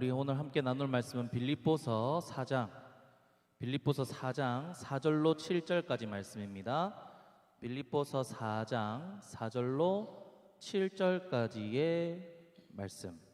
우리 오늘 함께 나눌 말씀은 빌립보서 4장 4절로 7절까지 말씀입니다. 빌립보서 4장 4절로 7절까지의 말씀.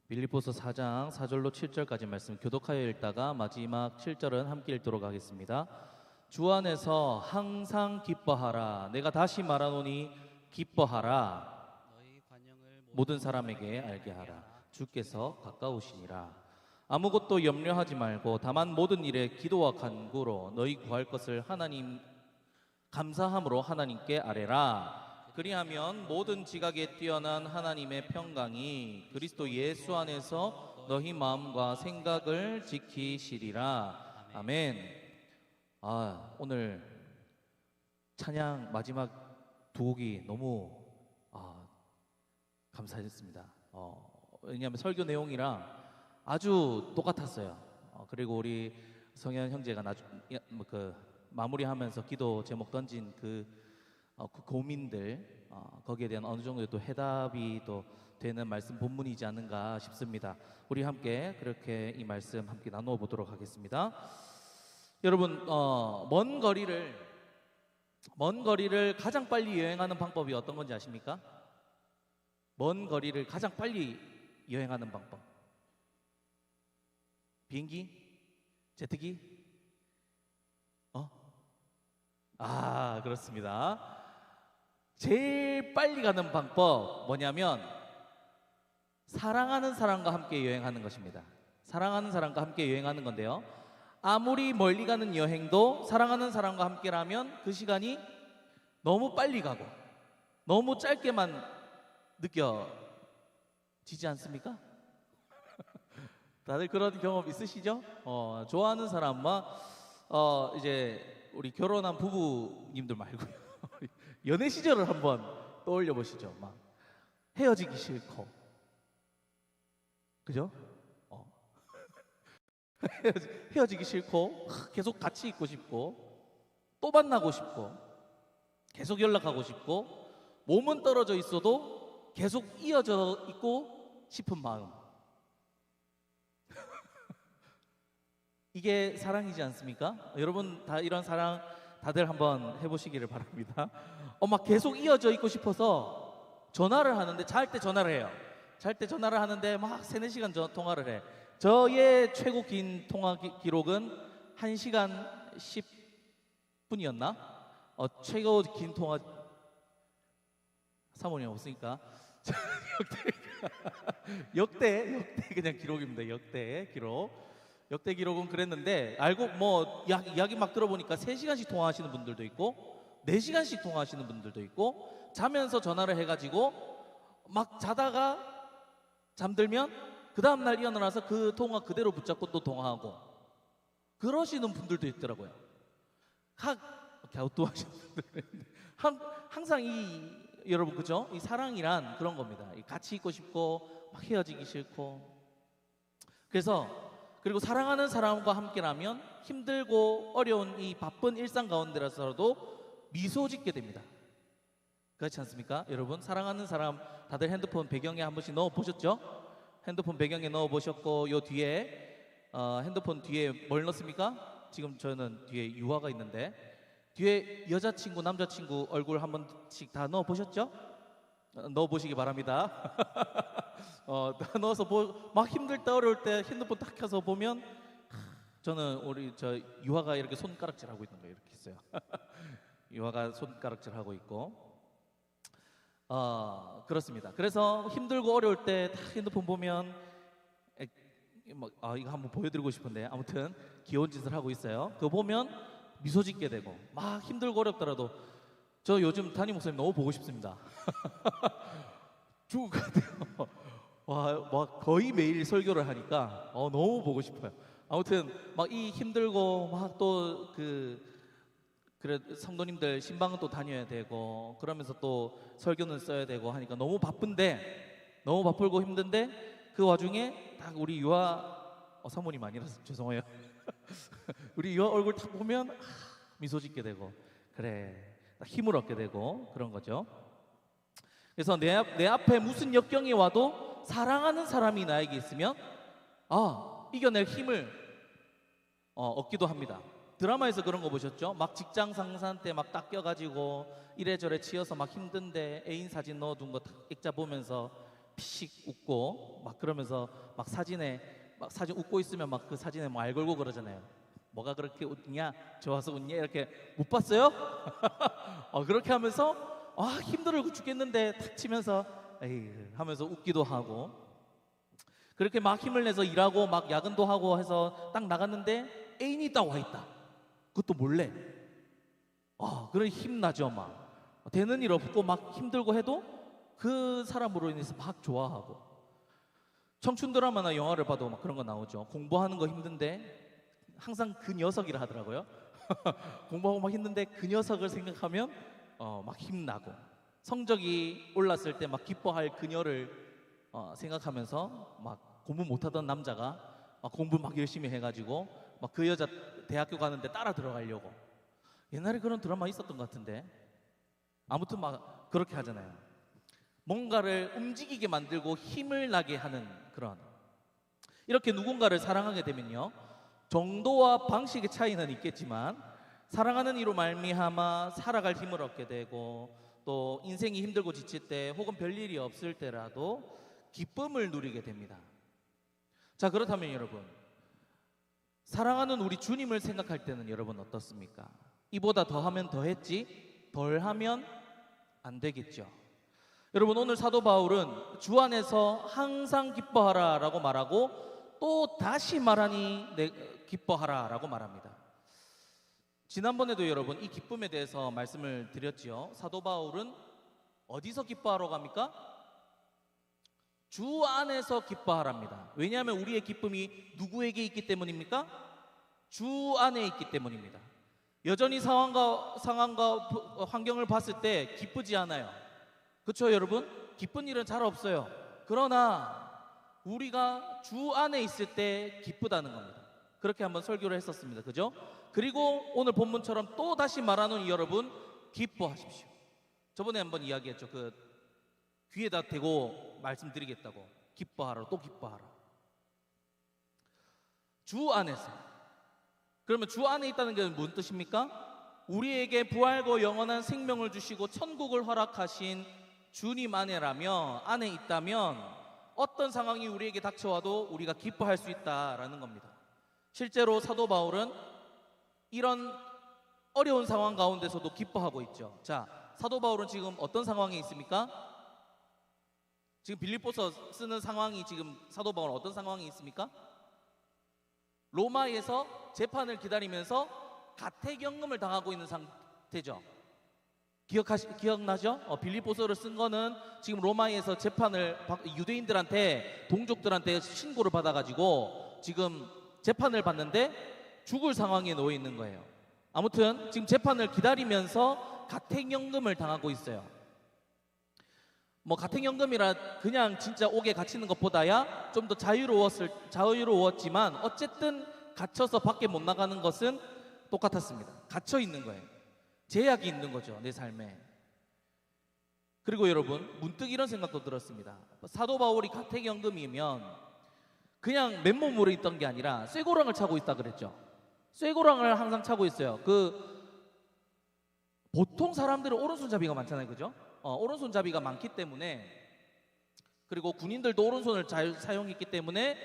빌립보서 4장 4절로 7절까지 말씀 교독하여 읽다가 마지막 7절은 함께 읽도록 하겠습니다. 주 안에서 항상 기뻐하라. 내가 다시 말하노니 기뻐하라. 모든 사람에게 알게 하라. 주께서 가까우시니라. 아무것도 염려하지 말고 다만 모든 일에 기도와 간구로 너희 구할 것을 하나님 감사함으로 하나님께 아뢰라. 그리하면 모든 지각에 뛰어난 하나님의 평강이 그리스도 예수 안에서 너희 마음과 생각을 지키시리라. 아멘. 오늘 찬양 마지막 두 곡이 너무 감사했습니다. 왜냐하면 설교 내용이랑 아주 똑같았어요. 그리고 우리 성현 형제가 마무리하면서 기도 제목 던진 그 고민들 거기에 대한 어느 정도 또 해답이 또 되는 말씀 본문이지 않은가 싶습니다. 우리 함께 그렇게 이 말씀 함께 나누어 보도록 하겠습니다. 여러분 먼 거리를 가장 빨리 여행하는 방법이 어떤 건지 아십니까? 먼 거리를 가장 빨리 여행하는 방법. 비행기? 제트기? 그렇습니다. 제일 빨리 가는 방법 뭐냐면 사랑하는 사람과 함께 여행하는 것입니다. 사랑하는 사람과 함께 여행하는 건데요, 아무리 멀리 가는 여행도 사랑하는 사람과 함께라면 그 시간이 너무 빨리 가고 너무 짧게만 느껴지지 않습니까? 다들 그런 경험 있으시죠? 좋아하는 사람과 이제 우리 결혼한 부부님들 말고요 연애 시절을 한번 떠올려 보시죠. 막 헤어지기 싫고, 그죠? 헤어지기 싫고 계속 같이 있고 싶고 또 만나고 싶고 계속 연락하고 싶고 몸은 떨어져 있어도 계속 이어져 있고 싶은 마음. 이게 사랑이지 않습니까? 여러분 다 이런 사랑 다들 한번 해보시기를 바랍니다. 막 계속 이어져 있고 싶어서 전화를 하는데, 잘 때 전화를 해요. 잘 때 전화를 하는데 막 3-4시간 통화를 해. 저의 최고 긴 통화 기록은 1시간 10분이었나? 최고 긴 통화, 사모님 없으니까 역대 그냥 기록입니다. 역대 기록은 그랬는데, 알고 이야기 막 들어보니까 3시간씩 통화하시는 분들도 있고 4시간씩 통화하시는 분들도 있고, 자면서 전화를 해가지고 막 자다가 잠들면 그 다음날 일어나서 그 통화 그대로 붙잡고 또 통화하고 그러시는 분들도 있더라고요. 갸우뚱하시는 분들. 항상 여러분 그죠? 이 사랑이란 그런 겁니다. 같이 있고 싶고 막 헤어지기 싫고. 그리고 사랑하는 사람과 함께라면 힘들고 어려운 이 바쁜 일상 가운데라서도 미소 짓게 됩니다. 그렇지 않습니까? 여러분 사랑하는 사람 다들 핸드폰 배경에 한 번씩 넣어 보셨죠? 핸드폰 배경에 넣어 보셨고, 요 뒤에 핸드폰 뒤에 뭘 넣습니까? 지금 저는 뒤에 유화가 있는데 뒤에 여자친구 남자친구 얼굴 한 번씩 다 넣어 보셨죠? 넣어 보시기 바랍니다. 다 넣어서 막 힘들 때 어려울 때 핸드폰 딱 켜서 보면, 저는 우리 유화가 이렇게 손가락질 하고 있는 거 이렇게 있어요. 유화가 손가락질 하고 있고, 그렇습니다. 그래서 힘들고 어려울 때 딱 핸드폰 보면 이거 한번 보여드리고 싶은데, 아무튼 귀여운 짓을 하고 있어요. 그거 보면 미소 짓게 되고, 막 힘들고 어렵더라도 저 요즘 담임 목사님 너무 보고 싶습니다. 죽을 것 같아요. 와, 거의 매일 설교를 하니까 너무 보고 싶어요. 아무튼 막 이 힘들고 막 또 그래 성도님들 신방은 또 다녀야 되고 그러면서 또 설교는 써야 되고 하니까 너무 바쁘고 힘든데, 그 와중에 딱 우리 유아 사모님 아니라서 죄송해요. 우리 이 얼굴 딱 보면 미소 짓게 되고 그래 힘을 얻게 되고 그런 거죠. 그래서 내 앞에 무슨 역경이 와도 사랑하는 사람이 나에게 있으면 이겨낼 힘을 얻기도 합니다. 드라마에서 그런 거 보셨죠? 막 직장 상사한테 막 닦여가지고 이래저래 치여서 막 힘든데 애인 사진 넣어둔 거 액자 보면서 피식 웃고 막 그러면서 막 사진에 막 사진 웃고 있으면 막 그 사진에 뭐 알 걸고 그러잖아요. 뭐가 그렇게 웃냐? 좋아서 웃냐? 이렇게 못 봤어요? 그렇게 하면서 힘들어 죽겠는데 탁 치면서 에이 하면서 웃기도 하고 그렇게 막 힘을 내서 일하고 막 야근도 하고 해서 딱 나갔는데 애인이 딱 와 있다. 그것도 몰래. 그래 힘나죠 막. 되는 일 없고 막 힘들고 해도 그 사람으로 인해서 막 좋아하고. 청춘 드라마나 영화를 봐도 막 그런 거 나오죠. 공부하는 거 힘든데 항상 그 녀석이라 하더라고요. 공부하고 막 힘든데 그 녀석을 생각하면 막 힘나고 성적이 올랐을 때 막 기뻐할 그녀를 생각하면서 막 공부 못하던 남자가 막 공부 막 열심히 해가지고 막 그 여자 대학교 가는데 따라 들어가려고. 옛날에 그런 드라마 있었던 것 같은데. 아무튼 막 그렇게 하잖아요. 뭔가를 움직이게 만들고 힘을 나게 하는 그런. 이렇게 누군가를 사랑하게 되면요, 정도와 방식의 차이는 있겠지만 사랑하는 이로 말미암아 살아갈 힘을 얻게 되고 또 인생이 힘들고 지칠 때 혹은 별일이 없을 때라도 기쁨을 누리게 됩니다. 자, 그렇다면 여러분, 사랑하는 우리 주님을 생각할 때는 여러분 어떻습니까? 이보다 더하면 더했지 덜하면 안 되겠죠. 여러분, 오늘 사도 바울은 주 안에서 항상 기뻐하라 라고 말하고 또 다시 말하니 기뻐하라 라고 말합니다. 지난번에도 여러분 이 기쁨에 대해서 말씀을 드렸지요. 사도 바울은 어디서 기뻐하러 갑니까? 주 안에서 기뻐하랍니다. 왜냐하면 우리의 기쁨이 누구에게 있기 때문입니까? 주 안에 있기 때문입니다. 여전히 상황과 환경을 봤을 때 기쁘지 않아요. 그렇죠 여러분? 기쁜 일은 잘 없어요. 그러나 우리가 주 안에 있을 때 기쁘다는 겁니다. 그렇게 한번 설교를 했었습니다. 그죠? 그리고 오늘 본문처럼 또 다시 말하는 여러분, 기뻐하십시오. 저번에 한번 이야기했죠. 그 귀에다 대고 말씀드리겠다고. 기뻐하라, 또 기뻐하라. 주 안에서. 그러면 주 안에 있다는 게 무슨 뜻입니까? 우리에게 부활과 영원한 생명을 주시고 천국을 허락하신 주님 안에 있다면 어떤 상황이 우리에게 닥쳐와도 우리가 기뻐할 수 있다라는 겁니다. 실제로 사도 바울은 이런 어려운 상황 가운데서도 기뻐하고 있죠. 자, 사도 바울은 지금 어떤 상황에 있습니까? 지금 빌립보서 쓰는 상황이 지금 사도 바울은 어떤 상황에 있습니까? 로마에서 재판을 기다리면서 가택연금을 당하고 있는 상태죠. 기억나죠? 빌립보서를 쓴 거는 지금 로마에서 재판을 유대인들한테 동족들한테 신고를 받아가지고 지금 재판을 받는데 죽을 상황에 놓여 있는 거예요. 아무튼 지금 재판을 기다리면서 가택연금을 당하고 있어요. 뭐 가택연금이라 그냥 진짜 옥에 갇히는 것보다야 좀 더 자유로웠지만 어쨌든 갇혀서 밖에 못 나가는 것은 똑같았습니다. 갇혀 있는 거예요. 제약이 있는 거죠, 내 삶에. 그리고 여러분, 문득 이런 생각도 들었습니다. 사도 바울이 가택연금이면 그냥 맨몸으로 있던 게 아니라 쇠고랑을 차고 있다 그랬죠. 쇠고랑을 항상 차고 있어요. 보통 사람들은 오른손잡이가 많잖아요, 그죠? 오른손잡이가 많기 때문에, 그리고 군인들도 오른손을 잘 사용했기 때문에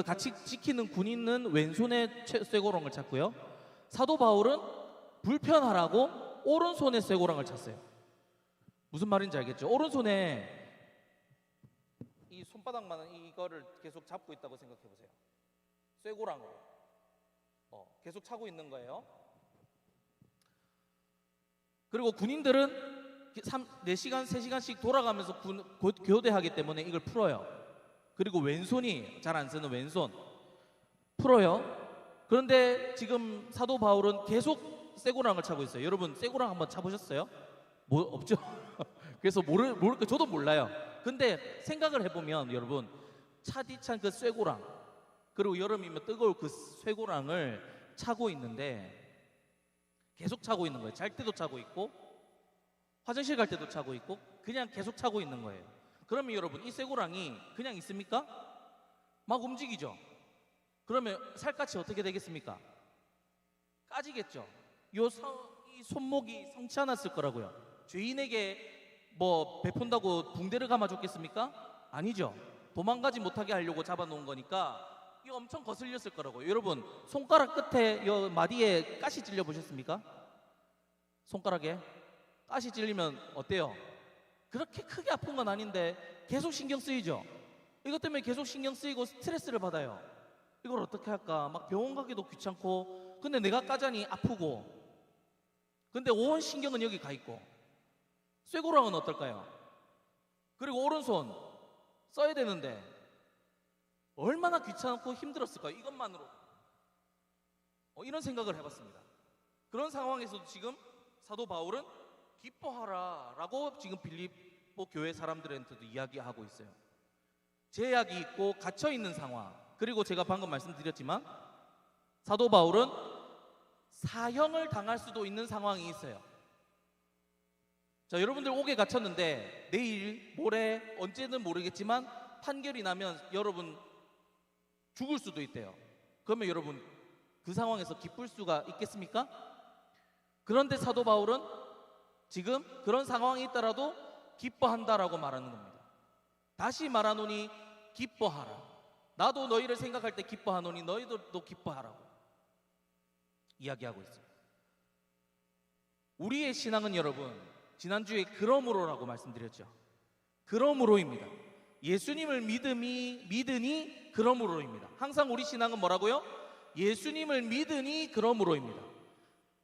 같이 지키는 군인은 왼손에 쇠고랑을 찼고요. 사도 바울은 불편하라고 오른손에 쇠고랑을 찼어요. 무슨 말인지 알겠죠? 오른손에 이 손바닥만한 이거를 계속 잡고 있다고 생각해 보세요. 쇠고랑으로 계속 차고 있는 거예요. 그리고 군인들은 4시간, 3시간씩 돌아가면서 교대하기 때문에 이걸 풀어요. 그리고 왼손이 잘 안 쓰는 왼손 풀어요. 그런데 지금 사도 바울은 계속 쇠고랑을 차고 있어요. 여러분 쇠고랑 한번 차보셨어요? 없죠? 그래서 저도 몰라요. 근데 생각을 해보면 여러분 차디찬 그 쇠고랑 그리고 여름이면 뜨거울 그 쇠고랑을 차고 있는데 계속 차고 있는 거예요. 잘 때도 차고 있고 화장실 갈 때도 차고 있고 그냥 계속 차고 있는 거예요. 그러면 여러분 이 쇠고랑이 그냥 있습니까? 막 움직이죠. 그러면 살갗이 어떻게 되겠습니까? 까지겠죠. 이 손목이 성치 않았을 거라고요. 죄인에게 뭐 베푼다고 붕대를 감아 줬겠습니까? 아니죠. 도망가지 못하게 하려고 잡아놓은 거니까 이거 엄청 거슬렸을 거라고요. 여러분 손가락 끝에 요 마디에 가시 찔려 보셨습니까? 손가락에 가시 찔리면 어때요? 그렇게 크게 아픈 건 아닌데 계속 신경 쓰이죠. 이것 때문에 계속 신경 쓰이고 스트레스를 받아요. 이걸 어떻게 할까? 막 병원 가기도 귀찮고 근데 내가 까자니 아프고 근데 온 신경은 여기 가 있고 쇠고랑은 어떨까요? 그리고 오른손 써야 되는데 얼마나 귀찮고 힘들었을까요? 이것만으로 이런 생각을 해봤습니다. 그런 상황에서도 지금 사도 바울은 기뻐하라 라고 지금 빌립보 교회 사람들한테도 이야기하고 있어요. 제약이 있고 갇혀있는 상황, 그리고 제가 방금 말씀드렸지만 사도 바울은 사형을 당할 수도 있는 상황이 있어요. 자, 여러분들 옥에 갇혔는데 내일, 모레, 언제는 모르겠지만 판결이 나면 여러분 죽을 수도 있대요. 그러면 여러분 그 상황에서 기쁠 수가 있겠습니까? 그런데 사도 바울은 지금 그런 상황이 있더라도 기뻐한다라고 말하는 겁니다. 다시 말하노니 기뻐하라. 나도 너희를 생각할 때 기뻐하노니 너희들도 기뻐하라고 이야기하고 있어요. 우리의 신앙은 여러분 지난주에 그러므로라고 말씀드렸죠. 그러므로입니다. 예수님을 믿으니 그러므로입니다. 항상 우리 신앙은 뭐라고요? 예수님을 믿으니 그러므로입니다.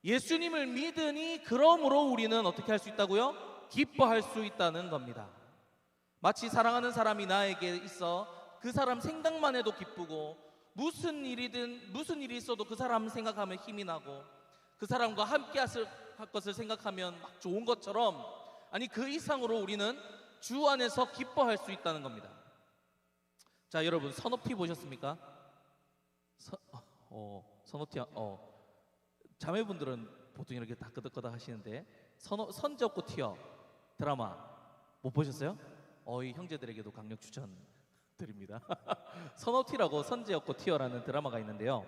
예수님을 믿으니 그러므로 우리는 어떻게 할 수 있다고요? 기뻐할 수 있다는 겁니다. 마치 사랑하는 사람이 나에게 있어 그 사람 생각만 해도 기쁘고 무슨 일이 있어도 그 사람 생각하면 힘이 나고 그 사람과 함께 할 것을 생각하면 막 좋은 것처럼 아니 그 이상으로 우리는 주 안에서 기뻐할 수 있다는 겁니다. 자, 여러분 선업티 보셨습니까? 선업티 자매분들은 보통 이렇게 다 끄덕끄덕 하시는데 선제 없고 튀어 드라마 못 보셨어요? 이 형제들에게도 강력 추천드립니다. 선업티라고 선제 없고 튀어라는 드라마가 있는데요.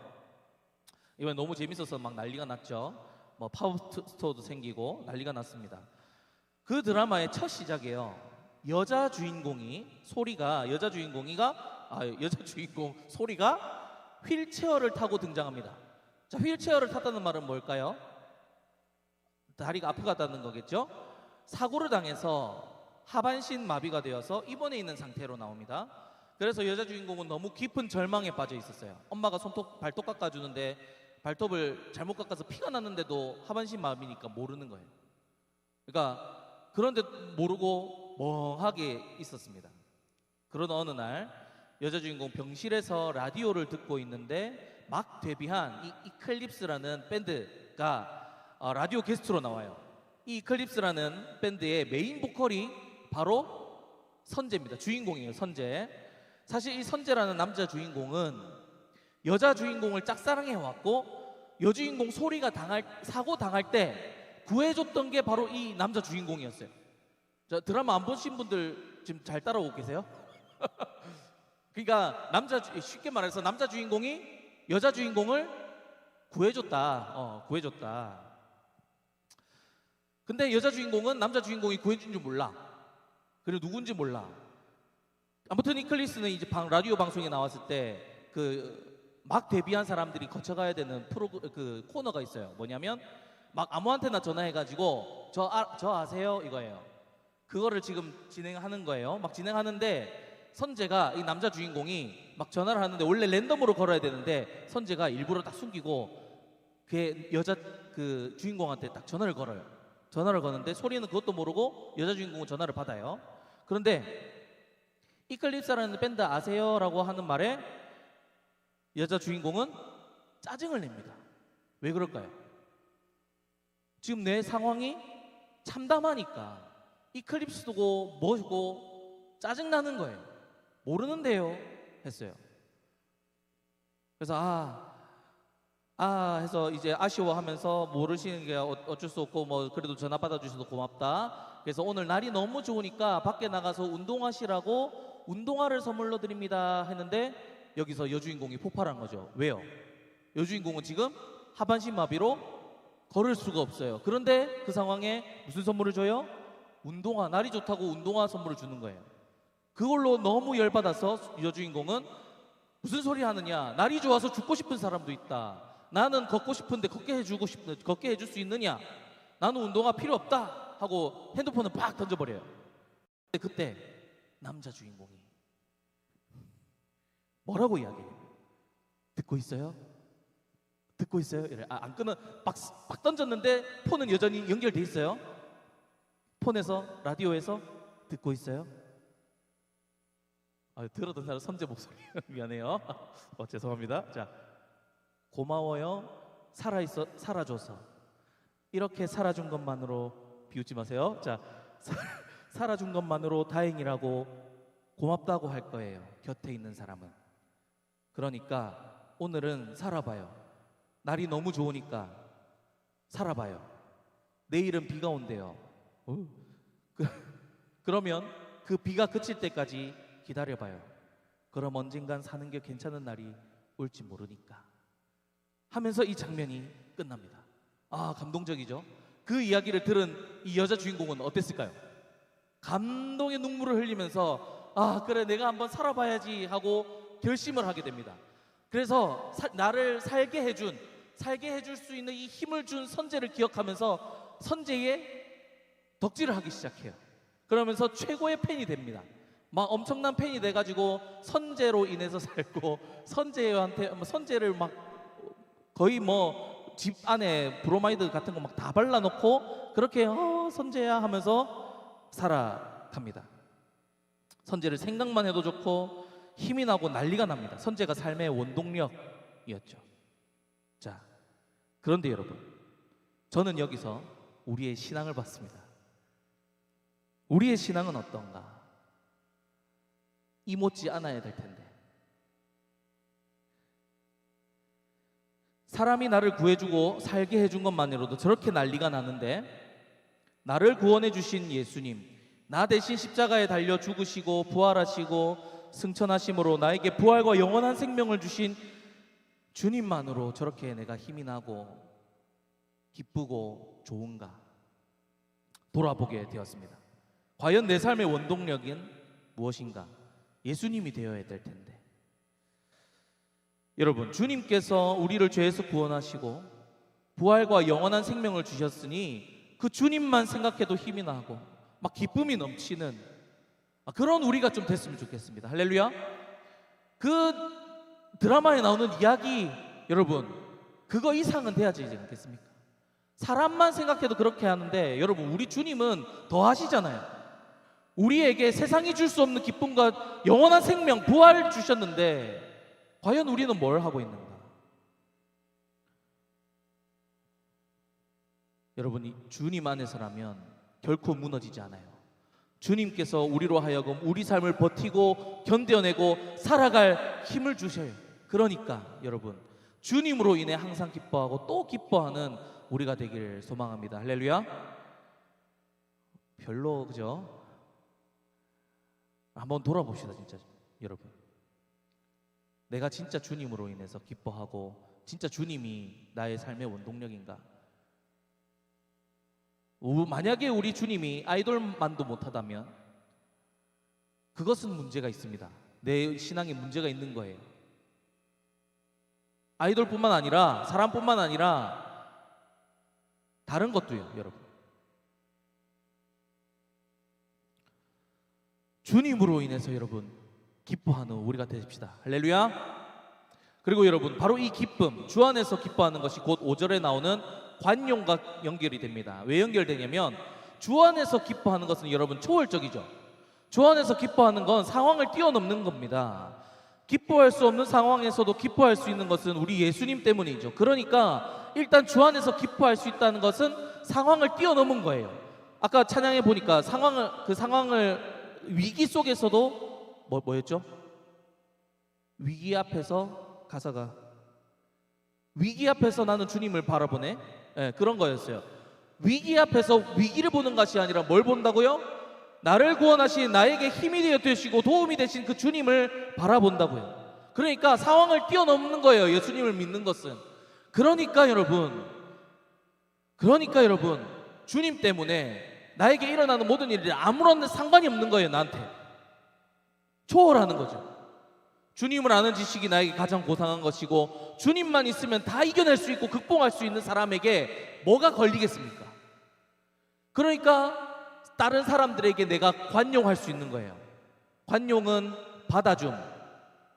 이번에 너무 재밌어서 막 난리가 났죠. 뭐 팝업스토어도 생기고 난리가 났습니다. 그 드라마의 첫 시작이에요. 여자 주인공 소리가 휠체어를 타고 등장합니다. 자, 휠체어를 탔다는 말은 뭘까요? 다리가 아프다는 거겠죠? 사고를 당해서 하반신 마비가 되어서 입원해 있는 상태로 나옵니다. 그래서 여자 주인공은 너무 깊은 절망에 빠져 있었어요. 엄마가 발톱 깎아주는데 발톱을 잘못 깎아서 피가 났는데도 하반신 마비니까 모르는 거예요. 그러니까 그런데 모르고 멍하게 있었습니다. 그런 어느 날 여자 주인공 병실에서 라디오를 듣고 있는데 막 데뷔한 이 이클립스라는 밴드가 라디오 게스트로 나와요. 이 이클립스라는 밴드의 메인 보컬이 바로 선재입니다. 주인공이에요. 선재. 사실 이 선재라는 남자 주인공은 여자 주인공을 짝사랑해 왔고 여주인공 소리가 사고 당할 때 구해줬던 게 바로 이 남자 주인공이었어요. 자, 드라마 안 보신 분들 지금 잘 따라오고 계세요? 그러니까 쉽게 말해서 남자 주인공이 여자 주인공을 구해줬다. 근데 여자 주인공은 남자 주인공이 구해준 줄 몰라. 그리고 누군지 몰라. 아무튼 이클리스는 이제 라디오 방송에 나왔을 때 막 데뷔한 사람들이 거쳐가야 되는 코너가 있어요. 뭐냐면 막 아무한테나 전화해가지고 저 아세요? 이거예요. 그거를 지금 진행하는 거예요. 막 진행하는데 선재가 이 남자 주인공이 막 전화를 하는데 원래 랜덤으로 걸어야 되는데 선재가 일부러 딱 숨기고 그 여자 주인공한테 딱 전화를 걸어요. 전화를 거는데 소리는 그것도 모르고 여자 주인공은 전화를 받아요. 그런데 이클립스라는 밴드 아세요? 라고 하는 말에 여자 주인공은 짜증을 냅니다. 왜 그럴까요? 지금 내 상황이 참담하니까 이클립스고 뭐고 짜증나는 거예요. 모르는데요 했어요. 그래서 해서 이제 아쉬워하면서 모르시는 게 어쩔 수 없고 뭐 그래도 전화 받아주셔서 고맙다. 그래서 오늘 날이 너무 좋으니까 밖에 나가서 운동하시라고 운동화를 선물로 드립니다 했는데 여기서 여주인공이 폭발한 거죠. 왜요? 여주인공은 지금 하반신 마비로 걸을 수가 없어요. 그런데 그 상황에 무슨 선물을 줘요? 운동화, 날이 좋다고 운동화 선물을 주는 거예요. 그걸로 너무 열받아서 여주인공은 무슨 소리 하느냐? 날이 좋아서 죽고 싶은 사람도 있다. 나는 걷고 싶은데 걷게 해줄 수 있느냐? 나는 운동화 필요 없다 하고 핸드폰을 팍 던져버려요. 그때 남자 주인공이 뭐라고 이야기해요? 듣고 있어요? 듣고 있어요? 이래. 안 끊어. 막 던졌는데 폰은 여전히 연결돼 있어요. 폰에서 라디오에서 듣고 있어요? 들었던 사람 선제 목소리 미안해요. 죄송합니다. 자, 고마워요. 살아줘서 이렇게 살아준 것만으로 비웃지 마세요. 자, 살아준 것만으로 다행이라고 고맙다고 할 거예요. 곁에 있는 사람은. 그러니까 오늘은 살아봐요. 날이 너무 좋으니까 살아봐요. 내일은 비가 온대요. 그러면 그 비가 그칠 때까지 기다려봐요. 그럼 언젠간 사는 게 괜찮은 날이 올지 모르니까 하면서 이 장면이 끝납니다. 감동적이죠. 그 이야기를 들은 이 여자 주인공은 어땠을까요? 감동의 눈물을 흘리면서 그래 내가 한번 살아봐야지 하고 결심을 하게 됩니다. 그래서 나를 살게 해줄 수 있는 이 힘을 준 선재를 기억하면서 선재의 덕질을 하기 시작해요. 그러면서 최고의 팬이 됩니다. 막 엄청난 팬이 돼가지고 선재로 인해서 살고 선재를 막 거의 뭐 집 안에 브로마이드 같은 거 막 다 발라놓고 그렇게 선재야 하면서 살아갑니다. 선재를 생각만 해도 좋고 힘이 나고 난리가 납니다. 선재가 삶의 원동력이었죠. 자, 그런데 여러분, 저는 여기서 우리의 신앙을 봤습니다. 우리의 신앙은 어떤가? 이 못지 않아야 될 텐데. 사람이 나를 구해주고 살게 해준 것만으로도 저렇게 난리가 나는데 나를 구원해 주신 예수님, 나 대신 십자가에 달려 죽으시고 부활하시고 승천하심으로 나에게 부활과 영원한 생명을 주신 주님만으로 저렇게 내가 힘이 나고 기쁘고 좋은가 돌아보게 되었습니다. 과연 내 삶의 원동력은 무엇인가? 예수님이 되어야 될 텐데. 여러분, 주님께서 우리를 죄에서 구원하시고 부활과 영원한 생명을 주셨으니 그 주님만 생각해도 힘이 나고 막 기쁨이 넘치는 그런 우리가 좀 됐으면 좋겠습니다. 할렐루야. 그 드라마에 나오는 이야기, 여러분, 그거 이상은 돼야지 않겠습니까? 사람만 생각해도 그렇게 하는데 여러분, 우리 주님은 더 하시잖아요. 우리에게 세상이 줄 수 없는 기쁨과 영원한 생명, 부활을 주셨는데 과연 우리는 뭘 하고 있는가? 여러분이 주님 안에서라면 결코 무너지지 않아요. 주님께서 우리로 하여금 우리 삶을 버티고 견뎌내고 살아갈 힘을 주셔요. 그러니까 여러분, 주님으로 인해 항상 기뻐하고 또 기뻐하는 우리가 되길 소망합니다. 할렐루야. 별로 그죠? 한번 돌아봅시다. 진짜 여러분, 내가 진짜 주님으로 인해서 기뻐하고 진짜 주님이 나의 삶의 원동력인가? 만약에 우리 주님이 아이돌만도 못하다면 그것은 문제가 있습니다. 내 신앙에 문제가 있는 거예요. 아이돌뿐만 아니라 사람뿐만 아니라 다른 것도요. 여러분, 주님으로 인해서 여러분 기뻐하는 우리가 되십시다. 할렐루야. 그리고 여러분, 바로 이 기쁨, 주 안에서 기뻐하는 것이 곧 5절에 나오는 관용과 연결이 됩니다. 왜 연결되냐면 주 안에서 기뻐하는 것은 여러분 초월적이죠. 주 안에서 기뻐하는 건 상황을 뛰어넘는 겁니다. 기뻐할 수 없는 상황에서도 기뻐할 수 있는 것은 우리 예수님 때문이죠. 그러니까 일단 주 안에서 기뻐할 수 있다는 것은 상황을 뛰어넘은 거예요. 아까 찬양해 보니까 상황을 위기 속에서도 뭐였죠? 위기 앞에서 가사가 위기 앞에서 나는 주님을 바라보네. 예, 그런 거였어요. 위기 앞에서 위기를 보는 것이 아니라 뭘 본다고요? 나를 구원하신, 나에게 힘이 되어 주시고 도움이 되신 그 주님을 바라본다고요. 그러니까 상황을 뛰어넘는 거예요, 예수님을 믿는 것은. 그러니까 여러분, 주님 때문에 나에게 일어나는 모든 일이 아무런 상관이 없는 거예요. 나한테 초월하는 거죠. 주님을 아는 지식이 나에게 가장 고상한 것이고, 주님만 있으면 다 이겨낼 수 있고 극복할 수 있는 사람에게 뭐가 걸리겠습니까? 그러니까 다른 사람들에게 내가 관용할 수 있는 거예요. 관용은 받아줌,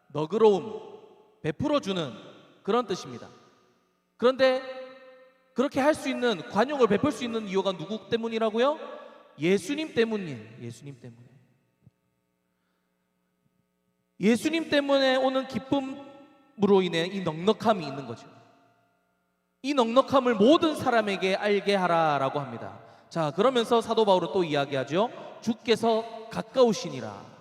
너그러움, 베풀어주는 그런 뜻입니다. 그런데 그렇게 할 수 있는, 관용을 베풀 수 있는 이유가 누구 때문이라고요? 예수님 때문이에요. 예수님 때문에. 예수님 때문에 오는 기쁨으로 인해 이 넉넉함이 있는 거죠. 이 넉넉함을 모든 사람에게 알게 하라라고 합니다. 자, 그러면서 사도 바울은 또 이야기하죠. 주께서 가까우시니라.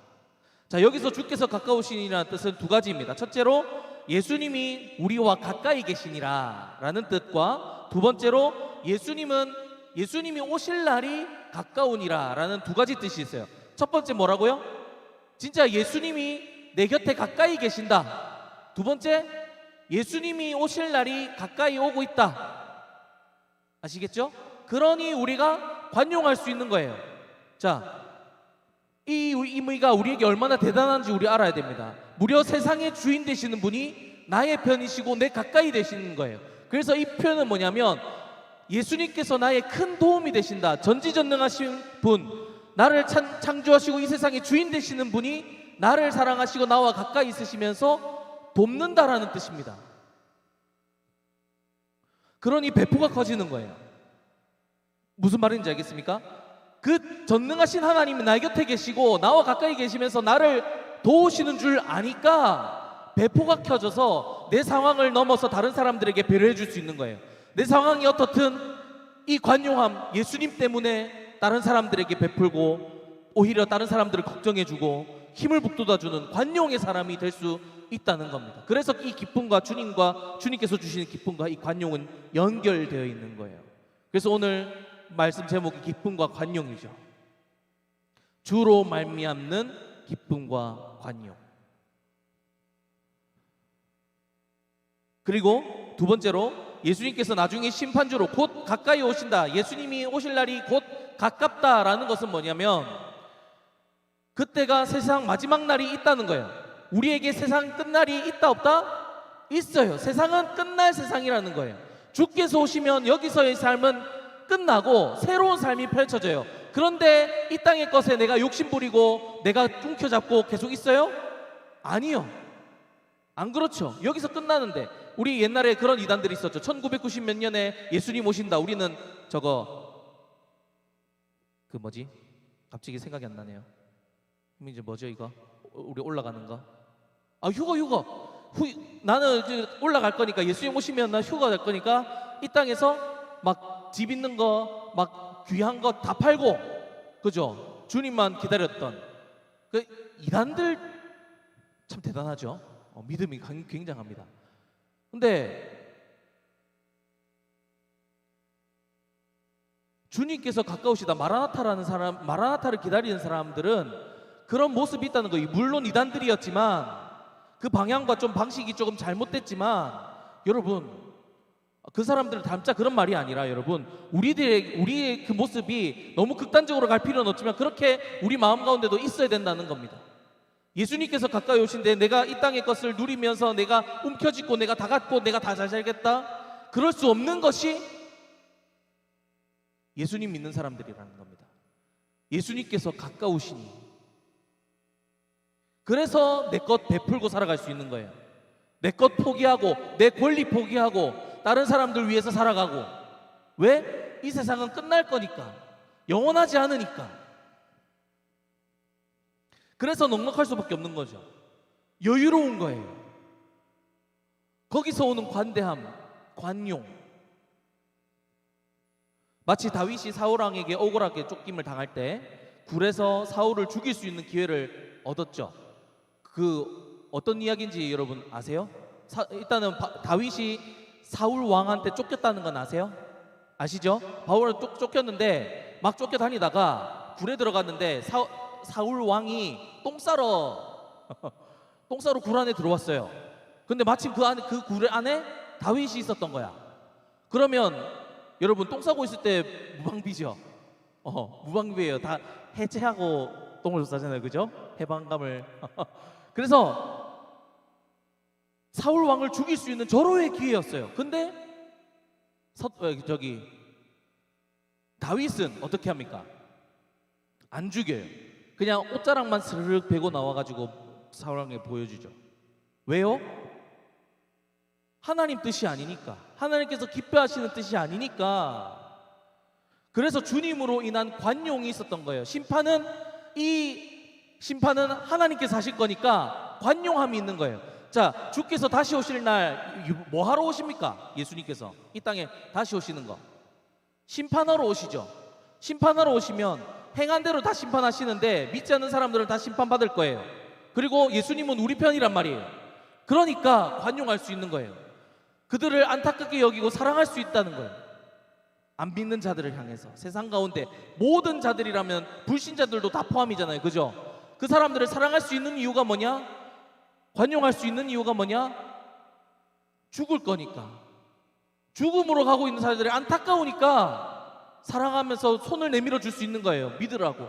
자, 여기서 주께서 가까우시니라는 뜻은 두 가지입니다. 첫째로 예수님이 우리와 가까이 계시니라 라는 뜻과, 두 번째로 예수님이 오실 날이 가까우니라 라는 두 가지 뜻이 있어요. 첫 번째 뭐라고요? 진짜 예수님이 내 곁에 가까이 계신다. 두 번째, 예수님이 오실 날이 가까이 오고 있다. 아시겠죠? 그러니 우리가 관용할 수 있는 거예요. 자, 이 의미가 우리에게 얼마나 대단한지 우리 알아야 됩니다. 무려 세상의 주인 되시는 분이 나의 편이시고 내 가까이 되시는 거예요. 그래서 이 표현은 뭐냐면, 예수님께서 나의 큰 도움이 되신다. 전지전능하신 분, 나를 창조하시고 이 세상의 주인 되시는 분이 나를 사랑하시고 나와 가까이 있으시면서 돕는다라는 뜻입니다. 그러니 배포가 커지는 거예요. 무슨 말인지 알겠습니까? 그 전능하신 하나님이 나 곁에 계시고 나와 가까이 계시면서 나를 도우시는 줄 아니까 배포가 켜져서 내 상황을 넘어서 다른 사람들에게 배려해 줄 수 있는 거예요. 내 상황이 어떻든 이 관용함, 예수님 때문에 다른 사람들에게 베풀고 오히려 다른 사람들을 걱정해 주고 힘을 북돋아 주는 관용의 사람이 될 수 있다는 겁니다. 그래서 이 기쁨과 주님께서 주시는 기쁨과 이 관용은 연결되어 있는 거예요. 그래서 오늘 말씀 제목이 기쁨과 관용이죠. 주로 말미암는 기쁨과 관용. 그리고 두 번째로, 예수님께서 나중에 심판주로 곧 가까이 오신다, 예수님이 오실 날이 곧 가깝다라는 것은 뭐냐면, 그때가 세상 마지막 날이 있다는 거예요. 우리에게 세상 끝날이 있다 없다? 있어요. 세상은 끝날 세상이라는 거예요. 주께서 오시면 여기서의 삶은 끝나고 새로운 삶이 펼쳐져요. 그런데 이 땅의 것에 내가 욕심부리고 내가 움켜잡고 계속 있어요? 아니요. 안 그렇죠. 여기서 끝나는데, 우리 옛날에 그런 이단들이 있었죠. 1990 몇 년에 예수님 오신다. 우리는 갑자기 생각이 안 나네요. 이제 뭐죠 이거? 우리 올라가는 거? 아, 휴거. 나는 이제 올라갈 거니까, 예수님 오시면 나 휴가 될 거니까 이 땅에서 막 집 있는 거, 막 귀한 거 다 팔고, 그죠? 주님만 기다렸던 그 이단들 참 대단하죠. 믿음이 굉장합니다. 근데 주님께서 가까우시다, 마라나타를 기다리는 사람들은 그런 모습이 있다는 거예요. 물론 이단들이었지만 그 방향과 좀 방식이 조금 잘못됐지만, 여러분, 그 사람들을 닮자 그런 말이 아니라, 여러분, 우리의 그 모습이 너무 극단적으로 갈 필요는 없지만 그렇게 우리 마음 가운데도 있어야 된다는 겁니다. 예수님께서 가까이 오신데 내가 이 땅의 것을 누리면서 내가 움켜쥐고 내가 다 갖고 내가 다 잘 살겠다, 그럴 수 없는 것이 예수님 믿는 사람들이라는 겁니다. 예수님께서 가까우시니, 그래서 내 것 베풀고 살아갈 수 있는 거예요. 내 것 포기하고 내 권리 포기하고 다른 사람들 위해서 살아가고. 왜? 이 세상은 끝날 거니까, 영원하지 않으니까. 그래서 넉넉할 수밖에 없는 거죠. 여유로운 거예요. 거기서 오는 관대함, 관용. 마치 다윗이 사울왕에게 억울하게 쫓김을 당할 때 굴에서 사울을 죽일 수 있는 기회를 얻었죠. 그 어떤 이야기인지 여러분 아세요? 일단은 다윗이 사울 왕한테 쫓겼다는 건 아세요? 아시죠? 바울은 쫓겼는데 막 쫓겨다니다가 굴에 들어갔는데 사울 왕이 똥 싸러 굴 안에 들어왔어요. 근데 마침 그 굴 안에 다윗이 있었던 거야. 그러면 여러분 똥 싸고 있을 때 무방비죠. 무방비예요. 다 해체하고 똥을 싸잖아요, 그죠? 해방감을. 그래서 사울 왕을 죽일 수 있는 절호의 기회였어요. 근데 다윗은 어떻게 합니까? 안 죽여요. 그냥 옷자락만 스르륵 베고 나와가지고 사울 왕에게 보여주죠. 왜요? 하나님 뜻이 아니니까. 하나님께서 기뻐하시는 뜻이 아니니까. 그래서 주님으로 인한 관용이 있었던 거예요. 심판은 하나님께서 하실 거니까 관용함이 있는 거예요. 자, 주께서 다시 오실 날 뭐 하러 오십니까? 예수님께서 이 땅에 다시 오시는 거 심판하러 오시죠. 심판하러 오시면 행한 대로 다 심판하시는데 믿지 않는 사람들은 다 심판받을 거예요. 그리고 예수님은 우리 편이란 말이에요. 그러니까 관용할 수 있는 거예요. 그들을 안타깝게 여기고 사랑할 수 있다는 거예요. 안 믿는 자들을 향해서. 세상 가운데 모든 자들이라면 불신자들도 다 포함이잖아요, 그죠? 그 사람들을 사랑할 수 있는 이유가 뭐냐? 관용할 수 있는 이유가 뭐냐? 죽을 거니까. 죽음으로 가고 있는 사람들이 안타까우니까 사랑하면서 손을 내밀어 줄 수 있는 거예요. 믿으라고.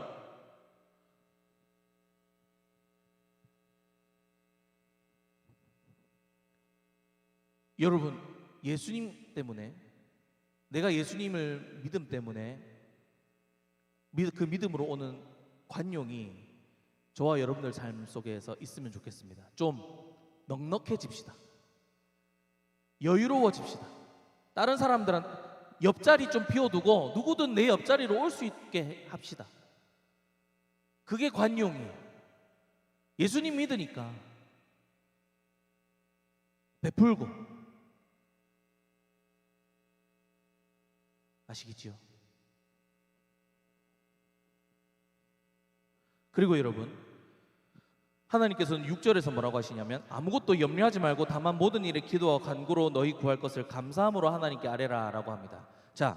여러분, 예수님 때문에, 내가 예수님을 믿음 때문에 그 믿음으로 오는 관용이 저와 여러분들 삶 속에서 있으면 좋겠습니다. 좀 넉넉해집시다. 여유로워집시다. 다른 사람들은 옆자리 좀 비워두고 누구든 내 옆자리로 올 수 있게 합시다. 그게 관용이에요. 예수님 믿으니까 베풀고. 아시겠지요? 그리고 여러분, 하나님께서는 6절에서 뭐라고 하시냐면 아무것도 염려하지 말고 다만 모든 일에 기도와 간구로 너희 구할 것을 감사함으로 하나님께 아뢰라 라고 합니다. 자,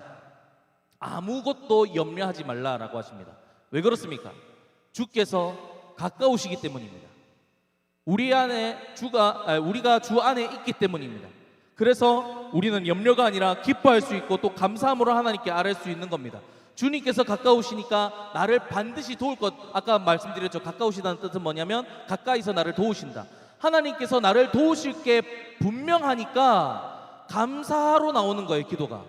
아무것도 염려하지 말라라고 하십니다. 왜 그렇습니까? 주께서 가까우시기 때문입니다. 우리가 주 안에 있기 때문입니다. 그래서 우리는 염려가 아니라 기뻐할 수 있고 또 감사함으로 하나님께 아뢰 수 있는 겁니다. 주님께서 가까우시니까 나를 반드시 도울 것. 아까 말씀드렸죠. 가까우시다는 뜻은 뭐냐면 가까이서 나를 도우신다. 하나님께서 나를 도우실 게 분명하니까 감사로 나오는 거예요, 기도가.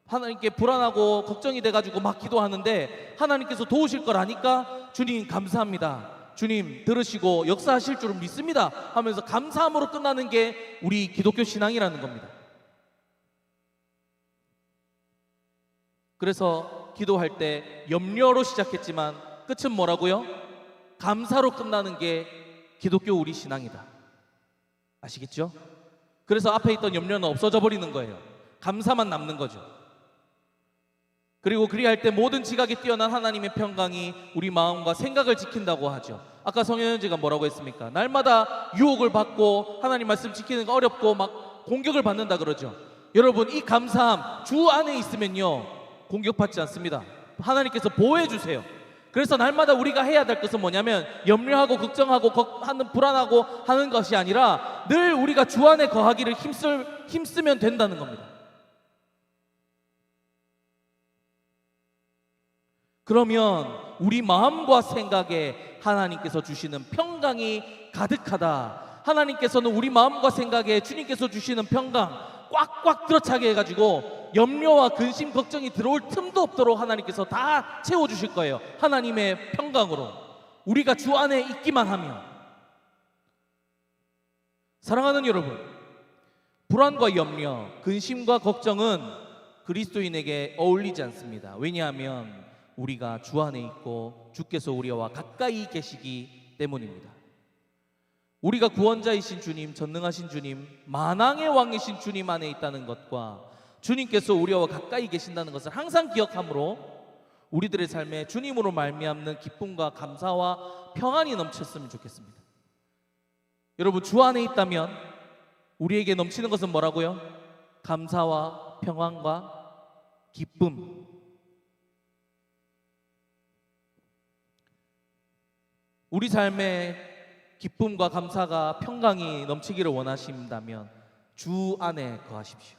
하나님께 불안하고 걱정이 돼가지고 막 기도하는데 하나님께서 도우실 걸 아니까 주님 감사합니다, 주님 들으시고 역사하실 줄은 믿습니다 하면서 감사함으로 끝나는 게 우리 기독교 신앙이라는 겁니다. 그래서 기도할 때 염려로 시작했지만 끝은 뭐라고요? 감사로 끝나는 게 기독교 우리 신앙이다. 아시겠죠? 그래서 앞에 있던 염려는 없어져 버리는 거예요. 감사만 남는 거죠. 그리고 그리할 때 모든 지각이 뛰어난 하나님의 평강이 우리 마음과 생각을 지킨다고 하죠. 아까 성현지가 뭐라고 했습니까? 날마다 유혹을 받고 하나님 말씀 지키는 거 어렵고 막 공격을 받는다 그러죠. 여러분, 이 감사함 주 안에 있으면요 공격받지 않습니다. 하나님께서 보호해 주세요. 그래서 날마다 우리가 해야 될 것은 뭐냐면 염려하고 걱정하고 불안하고 하는 것이 아니라 늘 우리가 주 안에 거하기를 힘쓰면 된다는 겁니다. 그러면 우리 마음과 생각에 하나님께서 주시는 평강이 가득하다. 하나님께서는 우리 마음과 생각에 주님께서 주시는 평강 꽉꽉 들어차게 해가지고 염려와 근심, 걱정이 들어올 틈도 없도록 하나님께서 다 채워주실 거예요. 하나님의 평강으로 우리가 주 안에 있기만 하면. 사랑하는 여러분, 불안과 염려, 근심과 걱정은 그리스도인에게 어울리지 않습니다. 왜냐하면 우리가 주 안에 있고 주께서 우리와 가까이 계시기 때문입니다. 우리가 구원자이신 주님, 전능하신 주님, 만왕의 왕이신 주님 안에 있다는 것과 주님께서 우리와 가까이 계신다는 것을 항상 기억함으로 우리들의 삶에 주님으로 말미암는 기쁨과 감사와 평안이 넘쳤으면 좋겠습니다. 여러분, 주 안에 있다면 우리에게 넘치는 것은 뭐라고요? 감사와 평안과 기쁨. 우리 삶에 기쁨과 감사가 평강이 넘치기를 원하신다면 주 안에 거하십시오.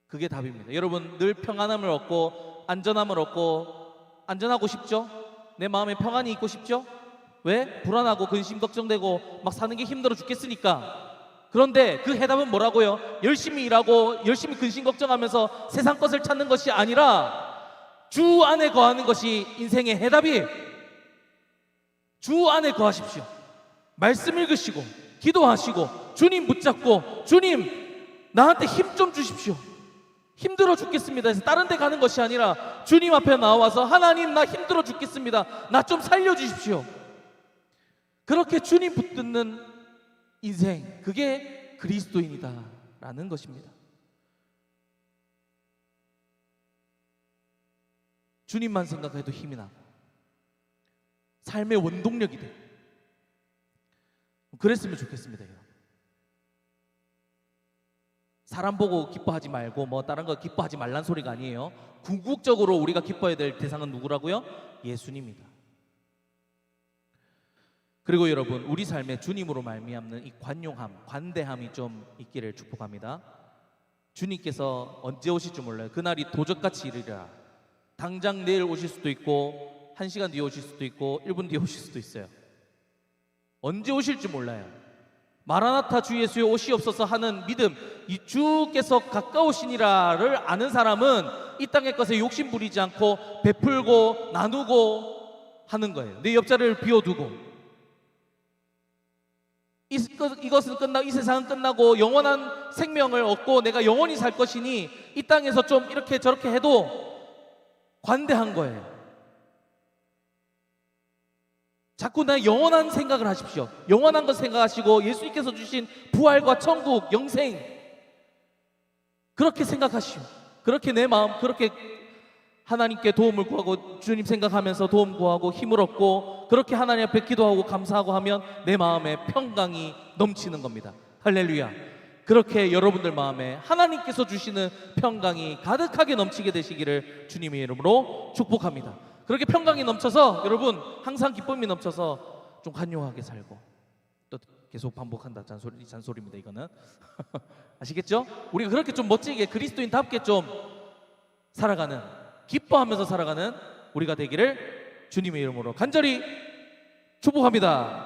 그게 답입니다. 여러분, 늘 평안함을 얻고 안전함을 얻고 안전하고 싶죠? 내 마음에 평안이 있고 싶죠? 왜? 불안하고 근심 걱정되고 막 사는 게 힘들어 죽겠으니까. 그런데 그 해답은 뭐라고요? 열심히 일하고 열심히 근심 걱정하면서 세상 것을 찾는 것이 아니라 주 안에 거하는 것이 인생의 해답이에요. 주 안에 거하십시오. 말씀 읽으시고 기도하시고 주님 붙잡고 주님 나한테 힘 좀 주십시오. 힘들어 죽겠습니다 해서 다른 데 가는 것이 아니라 주님 앞에 나와서 하나님 나 힘들어 죽겠습니다. 나 좀 살려주십시오. 그렇게 주님 붙드는 인생, 그게 그리스도인이다라는 것입니다. 주님만 생각해도 힘이 나고 삶의 원동력이 돼. 그랬으면 좋겠습니다. 여러분. 사람 보고 기뻐하지 말고 뭐 다른 거 기뻐하지 말란 소리가 아니에요. 궁극적으로 우리가 기뻐해야 될 대상은 누구라고요? 예수님입니다. 그리고 여러분, 우리 삶에 주님으로 말미암는 이 관용함, 관대함이 좀 있기를 축복합니다. 주님께서 언제 오실지 몰라요. 그날이 도적같이 이르리라. 당장 내일 오실 수도 있고 1시간 뒤에 오실 수도 있고 1분 뒤에 오실 수도 있어요. 언제 오실지 몰라요. 마라나타 주 예수여 오시옵소서 하는 믿음, 이 주께서 가까우시니라를 아는 사람은 이 땅의 것에 욕심 부리지 않고 베풀고 나누고 하는 거예요. 내 옆자리를 비워두고 이것은 끝나고 이 세상은 끝나고 영원한 생명을 얻고 내가 영원히 살 것이니 이 땅에서 좀 이렇게 저렇게 해도 관대한 거예요. 자꾸 나 영원한 생각을 하십시오. 영원한 것 생각하시고 예수님께서 주신 부활과 천국, 영생 그렇게 생각하시오. 그렇게 내 마음 그렇게 하나님께 도움을 구하고 주님 생각하면서 도움 구하고 힘을 얻고 그렇게 하나님 앞에 기도하고 감사하고 하면 내 마음에 평강이 넘치는 겁니다. 할렐루야. 그렇게 여러분들 마음에 하나님께서 주시는 평강이 가득하게 넘치게 되시기를 주님의 이름으로 축복합니다. 그렇게 평강이 넘쳐서 여러분 항상 기쁨이 넘쳐서 좀 관용하게 살고 또 계속 반복한다 잔소리입니다 이거는. 아시겠죠? 우리가 그렇게 좀 멋지게 그리스도인답게 좀 살아가는, 기뻐하면서 살아가는 우리가 되기를 주님의 이름으로 간절히 축복합니다.